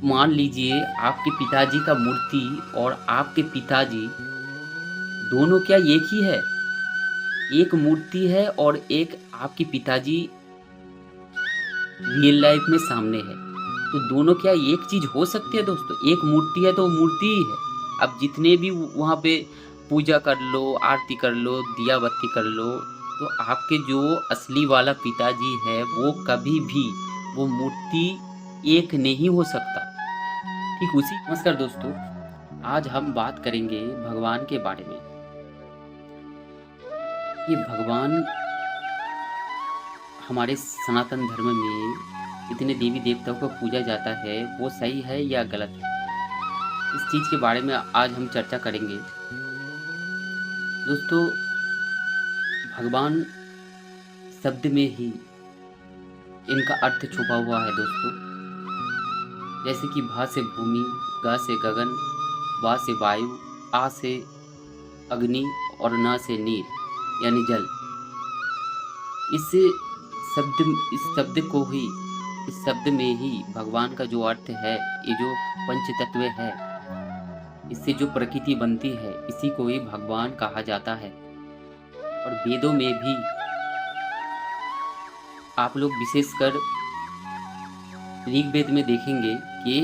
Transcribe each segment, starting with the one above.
मान लीजिए आपके पिताजी का मूर्ति और आपके पिताजी दोनों क्या एक ही है? एक मूर्ति है और एक आपके पिताजी रियल लाइफ में सामने है। तो दोनों क्या एक चीज़ हो सकती है दोस्तों? एक मूर्ति है तो वो मूर्ति ही है। अब जितने भी वहाँ पे पूजा कर लो, आरती कर लो, दिया बत्ती कर लो, तो आपके जो असली वाला पिताजी है वो कभी भी वो मूर्ति एक नहीं हो सकता। ठीक उसी नमस्कार दोस्तों, आज हम बात करेंगे भगवान के बारे में। कि भगवान हमारे सनातन धर्म में इतने देवी देवताओं को पूजा जाता है, वो सही है या गलत है? इस चीज़ के बारे में आज हम चर्चा करेंगे। दोस्तों, भगवान शब्द में ही इनका अर्थ छुपा हुआ है दोस्तों। जैसे कि भा से भूमि, ग से गगन, वा से वायु, आ से अग्नि और न से नीर यानी जल। इस इस शब्द को ही इस शब्द में ही भगवान का जो अर्थ है, ये जो पंच तत्व है, इससे जो प्रकृति बनती है, इसी को ही भगवान कहा जाता है। और वेदों में भी आप लोग विशेषकर ऋग्वेद में देखेंगे कि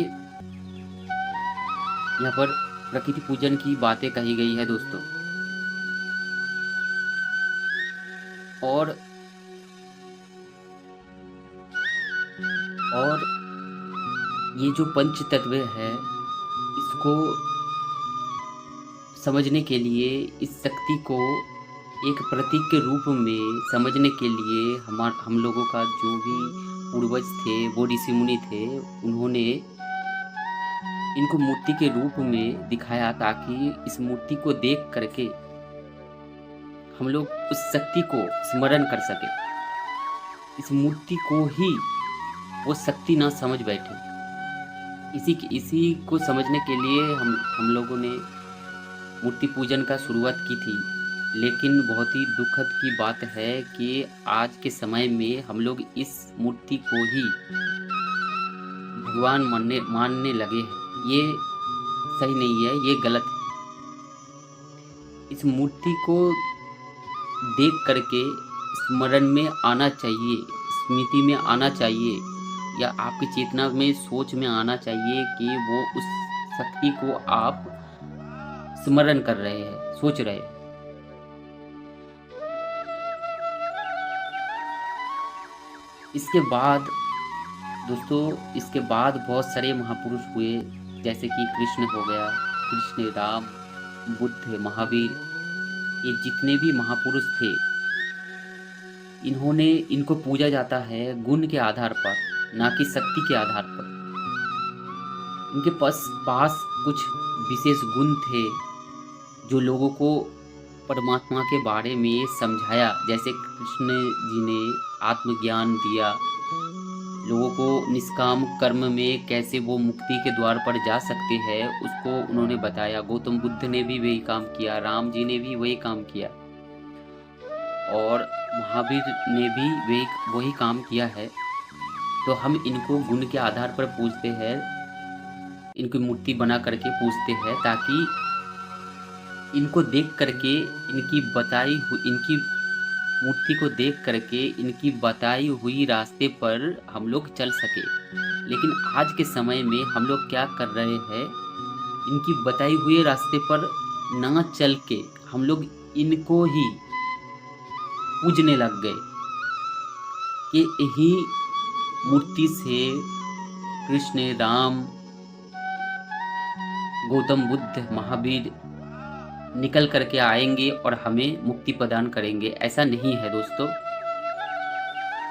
यहाँ पर प्रकृति पूजन की बातें कही गई है दोस्तों। और और ये जो पंच तत्व है, इसको समझने के लिए, इस शक्ति को एक प्रतीक के रूप में समझने के लिए हम लोगों का जो भी पूर्वज थे, वो ऋषि मुनि थे, उन्होंने इनको मूर्ति के रूप में दिखाया ताकि इस मूर्ति को देख करके हम लोग उस शक्ति को स्मरण कर सके। इस मूर्ति को ही वो शक्ति ना समझ बैठे। इसी को समझने के लिए हम लोगों ने मूर्ति पूजन का शुरुआत की थी। लेकिन बहुत ही दुखद की बात है कि आज के समय में हम लोग इस मूर्ति को ही भगवान मानने लगे हैं। ये सही नहीं है, ये गलत है। इस मूर्ति को देख करके स्मरण में आना चाहिए, स्मृति में आना चाहिए, या आपकी चेतना में, सोच में आना चाहिए कि वो उस शक्ति को आप स्मरण कर रहे हैं, सोच रहे हैं। इसके बाद दोस्तों, इसके बाद बहुत सारे महापुरुष हुए, जैसे कि कृष्ण हो गया, कृष्ण, राम, बुद्ध, महावीर। ये जितने भी महापुरुष थे, इनको पूजा जाता है गुण के आधार पर, ना कि शक्ति के आधार पर। इनके पास कुछ विशेष गुण थे जो लोगों को परमात्मा के बारे में समझाया। जैसे कृष्ण जी ने आत्मज्ञान दिया, लोगों को निष्काम कर्म में कैसे वो मुक्ति के द्वार पर जा सकते हैं, उसको उन्होंने बताया। गौतम बुद्ध ने भी वही काम किया, राम जी ने भी वही काम किया, और महावीर ने भी वही काम किया है। तो हम इनको गुण के आधार पर पूजते हैं, इनकी मूर्ति बना करके पूजते हैं, ताकि इनको देख करके, इनकी मूर्ति को देख करके इनकी बताई हुई रास्ते पर हम लोग चल सके। लेकिन आज के समय में हम लोग क्या कर रहे हैं, इनकी बताई हुए रास्ते पर ना चल के हम लोग इनको ही पूजने लग गए कि यही मूर्ति से कृष्ण, राम, गौतम बुद्ध, महावीर निकल करके आएंगे और हमें मुक्ति प्रदान करेंगे। ऐसा नहीं है दोस्तों।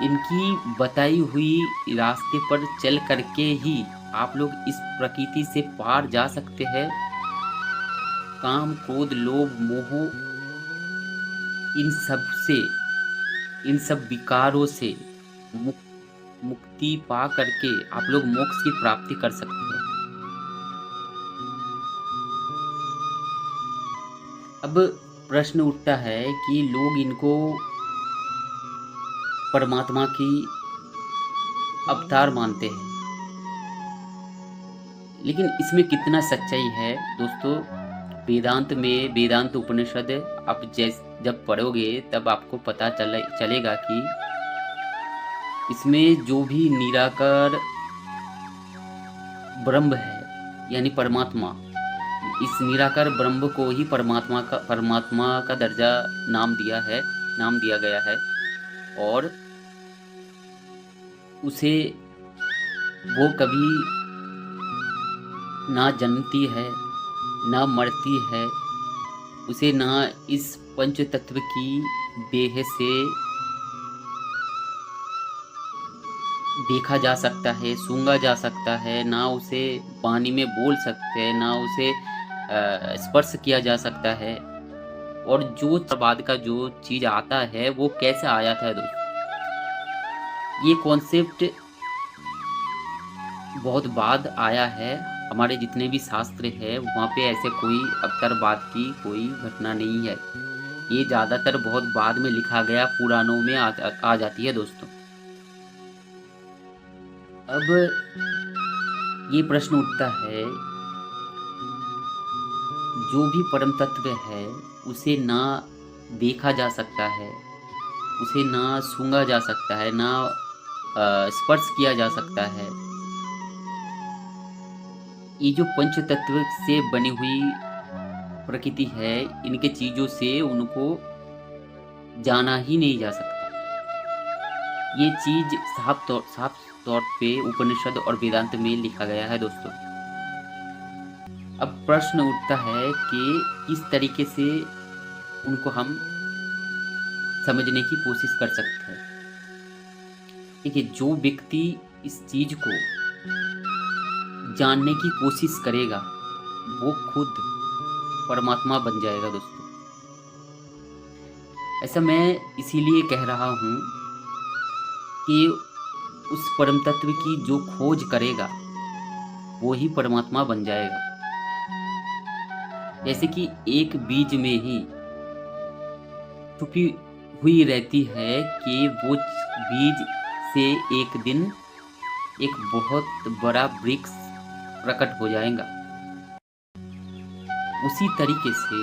इनकी बताई हुई रास्ते पर चल करके ही आप लोग इस प्रकृति से पार जा सकते हैं। काम, क्रोध, लोभ, मोह, इन सब से, इन सब विकारों से मुक्ति पा करके आप लोग मोक्ष की प्राप्ति कर सकते हैं। अब प्रश्न उठता है कि लोग इनको परमात्मा की अवतार मानते हैं। लेकिन इसमें कितना सच्चाई है दोस्तों, वेदांत में, वेदांत उपनिषद आप जब पढ़ोगे तब आपको पता चलेगा कि इसमें जो भी निराकार ब्रह्म है, यानी परमात्मा, इस निराकार ब्रह्म को ही परमात्मा का दर्जा नाम दिया गया है। और उसे वो कभी ना जन्मती है, ना मरती है, उसे ना इस पंच तत्व की देह से देखा जा सकता है, सूंघा जा सकता है, ना उसे पानी में बोल सकते हैं, ना उसे स्पर्श किया जा सकता है। और जो बाद का जो चीज़ आता है वो कैसे आया था दोस्तों, ये कॉन्सेप्ट बहुत बाद आया है। हमारे जितने भी शास्त्र है वहाँ पे ऐसे कोई अवतारवाद की कोई घटना नहीं है। ये ज़्यादातर बहुत बाद में लिखा गया पुराणों में आ जाती है दोस्तों। अब ये प्रश्न उठता है, जो भी परम तत्व है उसे ना देखा जा सकता है, उसे ना सूंघा जा सकता है, ना स्पर्श किया जा सकता है। ये जो पंच तत्व से बनी हुई प्रकृति है, इनके चीजों से उनको जाना ही नहीं जा सकता। ये चीज साफ तौर पे उपनिषद और वेदांत में लिखा गया है दोस्तों। अब प्रश्न उठता है कि किस तरीके से उनको हम समझने की कोशिश कर सकते हैं। देखिए, जो व्यक्ति इस चीज को जानने की कोशिश करेगा वो खुद परमात्मा बन जाएगा दोस्तों। ऐसा मैं इसीलिए कह रहा हूँ कि उस परम तत्व की जो खोज करेगा वो ही परमात्मा बन जाएगा। जैसे कि एक बीज में ही छुपी हुई रहती है कि वो बीज से एक दिन एक बहुत बड़ा वृक्ष प्रकट हो जाएगा। उसी तरीके से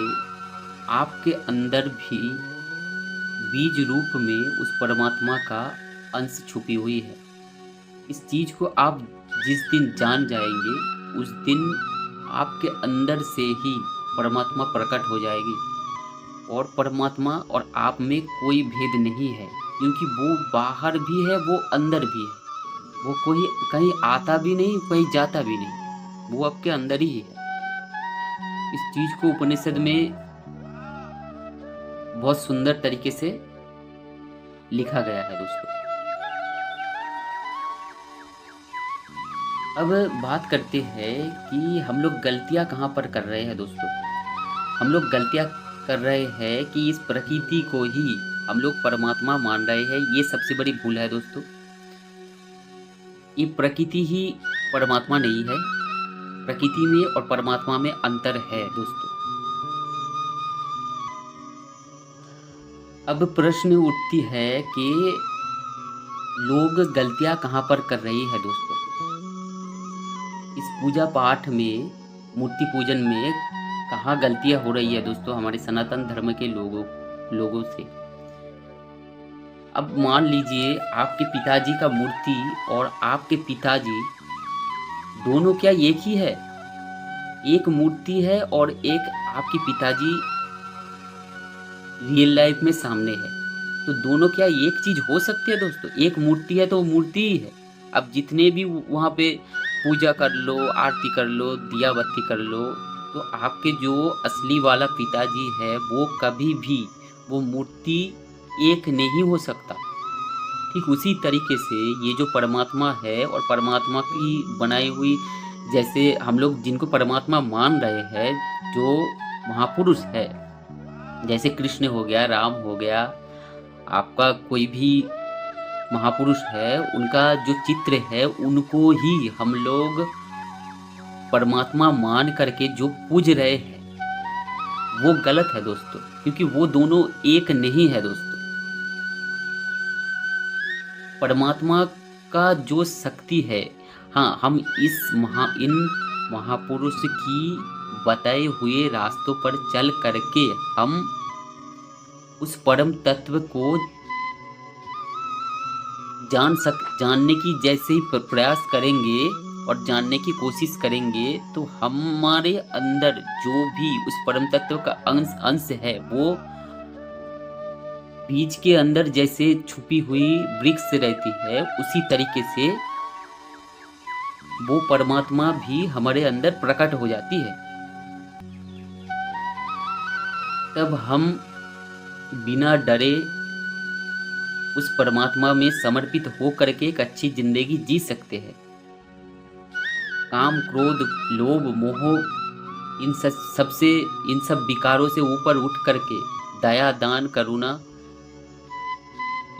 आपके अंदर भी बीज रूप में उस परमात्मा का अंश छुपी हुई है। इस चीज को आप जिस दिन जान जाएंगे उस दिन आपके अंदर से ही परमात्मा प्रकट हो जाएगी। और परमात्मा और आप में कोई भेद नहीं है, क्योंकि वो बाहर भी है, वो अंदर भी है। वो कोई कहीं आता भी नहीं, कहीं जाता भी नहीं, वो आपके अंदर ही है। इस चीज को उपनिषद में बहुत सुंदर तरीके से लिखा गया है दोस्तों। अब बात करते हैं कि हम लोग गलतियां कहाँ पर कर रहे हैं दोस्तों। हम लोग गलतियां कर रहे हैं कि इस प्रकृति को ही हम लोग परमात्मा मान रहे हैं। ये सबसे बड़ी भूल है दोस्तों। ये प्रकृति ही परमात्मा नहीं है। प्रकृति में और परमात्मा में अंतर है दोस्तों। अब प्रश्न उठती है कि लोग गलतियां कहाँ पर कर रही है दोस्तों। इस पूजा पाठ में, मूर्ति पूजन में कहाँ गलतियां हो रही है दोस्तों हमारे सनातन धर्म के लोगों से। अब मान लीजिए आपके पिताजी का मूर्ति और आपके पिताजी दोनों क्या एक ही है? एक मूर्ति है और एक आपके पिताजी रियल लाइफ में सामने है, तो दोनों क्या एक चीज हो सकती है दोस्तों? एक मूर्ति है तो वो मूर्ति ही है। अब जितने भी वहां पे पूजा कर लो, आरती कर लो, दिया बत्ती कर लो, तो आपके जो असली वाला पिताजी है वो कभी भी वो मूर्ति एक नहीं हो सकता। ठीक उसी तरीके से ये जो परमात्मा है और परमात्मा की बनाई हुई, जैसे हम लोग जिनको परमात्मा मान रहे हैं, जो महापुरुष है, जैसे कृष्ण हो गया, राम हो गया, आपका कोई भी महापुरुष है, उनका जो चित्र है उनको ही हम लोग परमात्मा मान करके जो पूज रहे हैं वो गलत है दोस्तों, क्योंकि वो दोनों एक नहीं है दोस्तों। परमात्मा का जो शक्ति है, हाँ, हम इन महापुरुष की बताए हुए रास्तों पर चल करके हम उस परम तत्व को जानने की जैसे ही प्रयास करेंगे और जानने की कोशिश करेंगे, तो हमारे अंदर जो भी उस परम तत्व का अंश अंश है, वो बीज के अंदर जैसे छुपी हुई वृक्ष रहती है, उसी तरीके से वो परमात्मा भी हमारे अंदर प्रकट हो जाती है। तब हम बिना डरे उस परमात्मा में समर्पित हो करके एक अच्छी जिंदगी जी सकते हैं। काम, क्रोध, लोभ, मोह, इन सब विकारों से ऊपर उठ करके दया, दान, करुणा,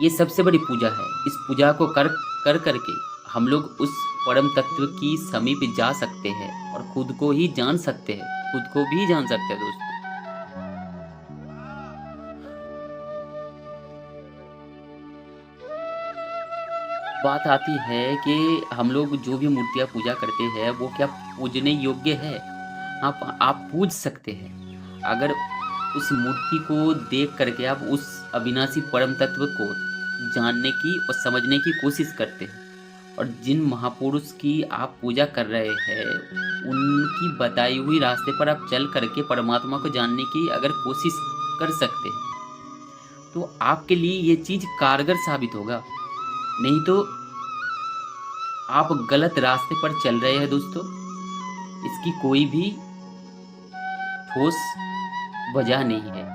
ये सबसे बड़ी पूजा है। इस पूजा को कर करके हम लोग उस परम तत्व की समीप जा सकते हैं और खुद को ही जान सकते हैं, खुद को भी जान सकते हैं दोस्तों। बात आती है कि हम लोग जो भी मूर्तियाँ पूजा करते हैं, वो क्या पूजने योग्य है? आप पूज सकते हैं। अगर उस मूर्ति को देख करके आप उस अविनाशी परम तत्व को जानने की और समझने की कोशिश करते हैं, और जिन महापुरुष की आप पूजा कर रहे हैं, उनकी बताई हुई रास्ते पर आप चल करके परमात्मा को जानने की अगर कोशिश कर सकते हैं, तो आपके लिए ये चीज़ कारगर साबित होगा। नहीं तो आप गलत रास्ते पर चल रहे हैं दोस्तों। इसकी कोई भी ठोस वजह नहीं है।